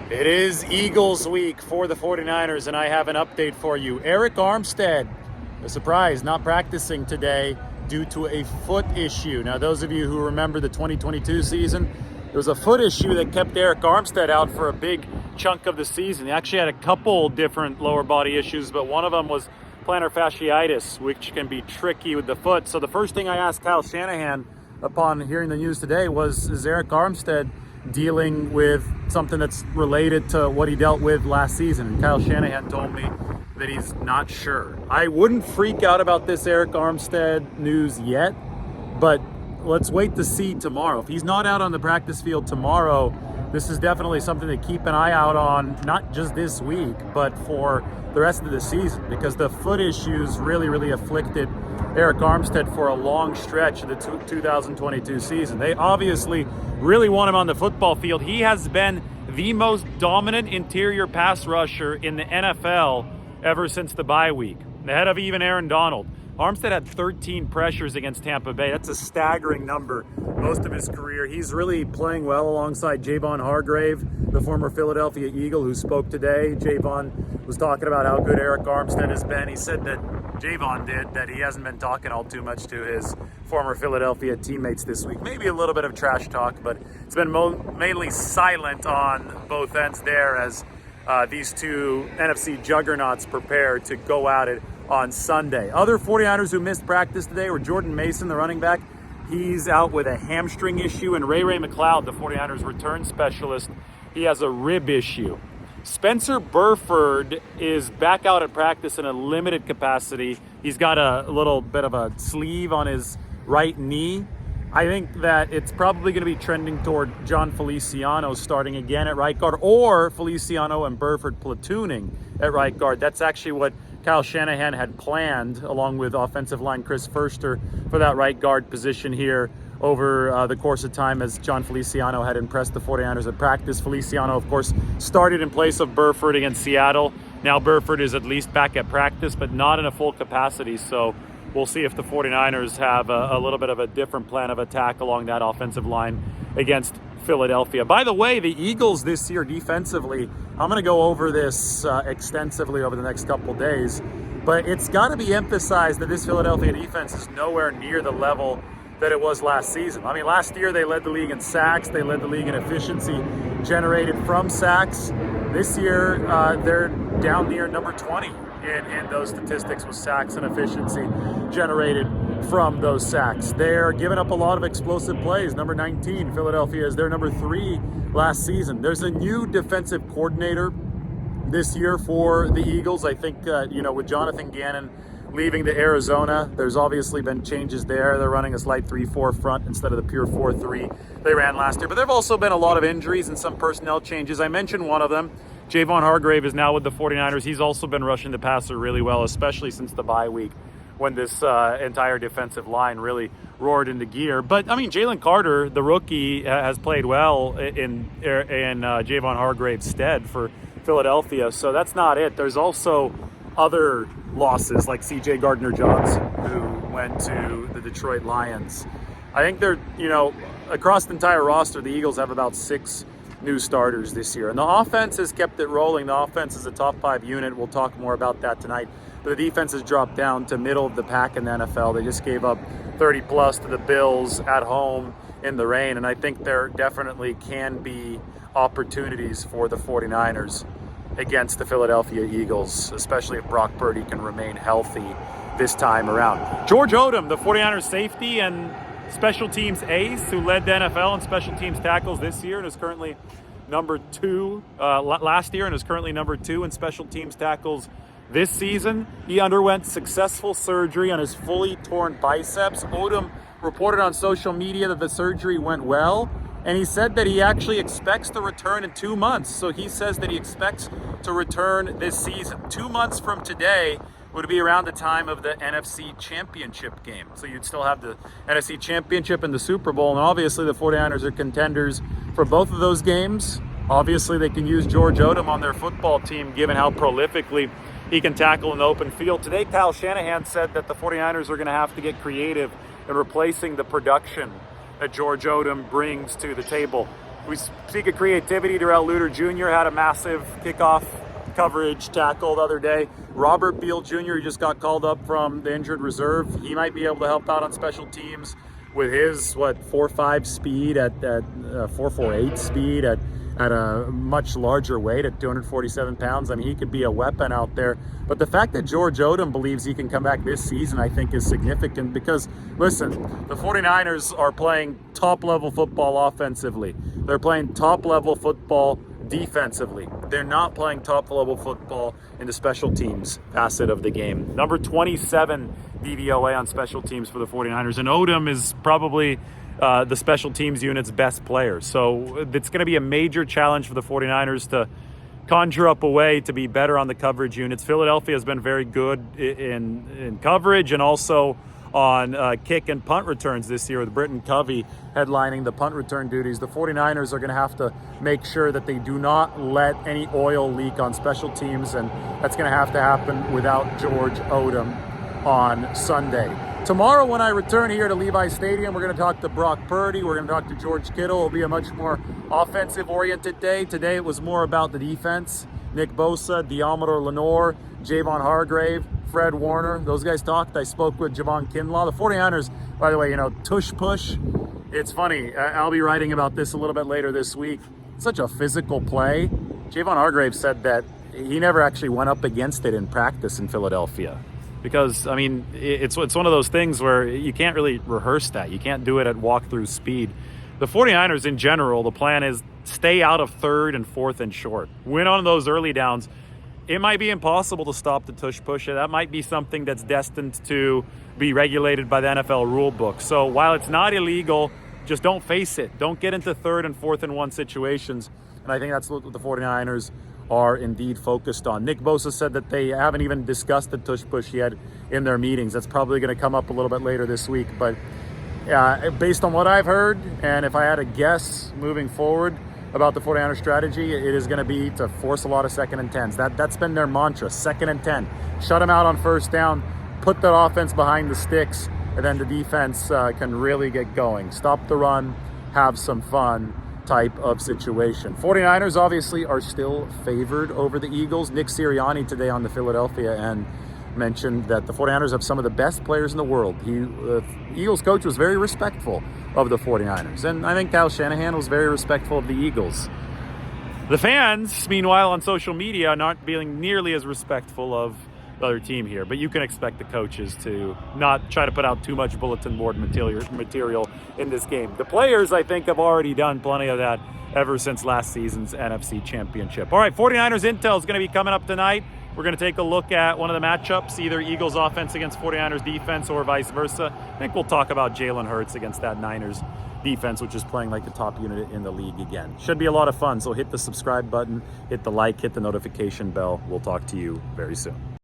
It is Eagles week for the 49ers, and I have an update for you. Arik Armstead, a surprise, not practicing today due to a foot issue. Now, those of you who remember the 2022 season, there was a foot issue that kept Arik Armstead out for a big chunk of the season. He actually had a couple different lower body issues, but one of them was plantar fasciitis, which can be tricky with the foot. So the first thing I asked Kyle Shanahan upon hearing the news today was, is Arik Armstead dealing with something that's related to what he dealt with last season? And Kyle Shanahan told me that he's not sure. I wouldn't freak out about this Arik Armstead news yet, but let's wait to see tomorrow. If he's not out on the practice field tomorrow, this is definitely something to keep an eye out on, not just this week, but for the rest of the season, because the foot issues really afflicted Arik Armstead for a long stretch of the 2022 season. They obviously really want him on the football field. He has been the most dominant interior pass rusher in the NFL ever since the bye week, ahead of even Aaron Donald. Armstead had 13 pressures against Tampa Bay. That's a staggering number most of his career. He's really playing well alongside Javon Hargrave, the former Philadelphia Eagle who spoke today. Javon was talking about how good Arik Armstead has been. He said that Javon did, that he hasn't been talking all too much to his former Philadelphia teammates this week. Maybe a little bit of trash talk, but it's been mainly silent on both ends there as these two NFC juggernauts prepare to go at it on Sunday. Other 49ers who missed practice today were Jordan Mason, the running back. He's out with a hamstring issue, and Ray McLeod, the 49ers return specialist, he has a rib issue. Spencer Burford is back out at practice in a limited capacity. He's got a little bit of a sleeve on his right knee. I think that it's probably going to be trending toward John Feliciano starting again at right guard, or Feliciano and Burford platooning at right guard. That's actually what Kyle Shanahan had planned, along with offensive line Chris Furster, for that right guard position here over the course of time as John Feliciano had impressed the 49ers at practice. Feliciano, of course, started in place of Burford against Seattle. Now Burford is at least back at practice, but not in a full capacity, so we'll see if the 49ers have a little bit of a different plan of attack along that offensive line against Philadelphia. By the way, the Eagles this year defensively, I'm going to go over this extensively over the next couple days, but it's got to be emphasized that this Philadelphia defense is nowhere near the level that it was last season. I mean, last year they led the league in sacks, they led the league in efficiency generated from sacks. This year, they're down near number 20 in those statistics with sacks and efficiency generated from those sacks. They're giving up a lot of explosive plays. Number 19, Philadelphia, is their number 3 last season. There's a new defensive coordinator this year for the Eagles. I think, with Jonathan Gannon leaving to Arizona, there's obviously been changes there. They're running a slight 3-4 front instead of the pure 4-3 they ran last year. But there have also been a lot of injuries and some personnel changes. I mentioned one of them. Javon Hargrave is now with the 49ers. He's also been rushing the passer really well, especially since the bye week when this entire defensive line really roared into gear. But, I mean, Jalen Carter, the rookie, has played well in Javon Hargrave's stead for Philadelphia. So that's not it. There's also other losses like C.J. Gardner-Johnson, who went to the Detroit Lions. I think they're, across the entire roster, the Eagles have about 6 new starters this year. And the offense has kept it rolling. The offense is a top 5 unit. We'll talk more about that tonight. But the defense has dropped down to middle of the pack in the NFL. They just gave up 30 plus to the Bills at home in the rain. And I think there definitely can be opportunities for the 49ers against the Philadelphia Eagles, especially if Brock Purdy can remain healthy this time around. George Odum, the 49ers safety and special teams ace, who led the NFL in special teams tackles this year and is currently number 2 last year and is currently number 2 in special teams tackles this season. He underwent successful surgery on his fully torn biceps. Odum reported on social media that the surgery went well, and he said that he actually expects to return in 2 months. So he says that he expects to return this season. 2 months from today would be around the time of the NFC Championship game. So you'd still have the NFC Championship and the Super Bowl, and obviously the 49ers are contenders for both of those games. Obviously they can use George Odum on their football team given how prolifically he can tackle in the open field. Today, Kyle Shanahan said that the 49ers are going to have to get creative in replacing the production that George Odum brings to the table. We speak of creativity. Darrell Luter Jr. had a massive kickoff coverage tackle the other day. Robert Beal Jr. He just got called up from the injured reserve. He might be able to help out on special teams with his 4.5 speed at 4.48 speed at a much larger weight at 247 pounds. I mean, he could be a weapon out there. But the fact that George Odum believes he can come back this season, I think, is significant because, listen, the 49ers are playing top-level football offensively. They're playing top-level football defensively. They're not playing top-level football in the special teams facet of the game. Number 27 DVOA on special teams for the 49ers. And Odum is probably the special teams unit's best player. So it's going to be a major challenge for the 49ers to conjure up a way to be better on the coverage units. Philadelphia has been very good in coverage and also on kick and punt returns this year with Britton Covey headlining the punt return duties. The 49ers are going to have to make sure that they do not let any oil leak on special teams, and that's going to have to happen without George Odum on Sunday. Tomorrow when I return here to Levi Stadium, we're going to talk to Brock Purdy. We're going to talk to George Kittle. It'll be a much more offensive-oriented day. Today it was more about the defense. Nick Bosa, Deommodore Lenoir, Javon Hargrave, Fred Warner. Those guys talked. I spoke with Javon Kinlaw. The 49ers, by the way, tush push. It's funny. I'll be writing about this a little bit later this week. Such a physical play. Javon Hargrave said that he never actually went up against it in practice in Philadelphia. Because, I mean, it's one of those things where you can't really rehearse that. You can't do it at walkthrough speed. The 49ers in general, the plan is stay out of third and fourth and short. Win on those early downs. It might be impossible to stop the tush push. That might be something that's destined to be regulated by the NFL rule book. So while it's not illegal, just don't face it. Don't get into third and fourth and one situations. And I think that's what the 49ers are indeed focused on. Nick Bosa said that they haven't even discussed the tush push yet in their meetings. That's probably going to come up a little bit later this week. But based on what I've heard, and if I had a guess moving forward about the 49ers strategy, it is going to be to force a lot of 2nd and 10s. That's been their mantra, 2nd and 10. Shut them out on first down, put the offense behind the sticks, and then the defense can really get going. Stop the run, have some fun type of situation. 49ers obviously are still favored over the Eagles. Nick Sirianni today on the Philadelphia and mentioned that the 49ers have some of the best players in the world. The Eagles coach was very respectful of the 49ers, and I think Kyle Shanahan was very respectful of the Eagles. The fans, meanwhile, on social media, are not being nearly as respectful of the other team here, but you can expect the coaches to not try to put out too much bulletin board material in this game. The players, I think, have already done plenty of that ever since last season's NFC Championship. All right, 49ers Intel is going to be coming up tonight. We're going to take a look at one of the matchups, either Eagles offense against 49ers defense or vice versa. I think we'll talk about Jalen Hurts against that Niners defense, which is playing like the top unit in the league again. Should be a lot of fun, so hit the subscribe button, hit the like, hit the notification bell. We'll talk to you very soon.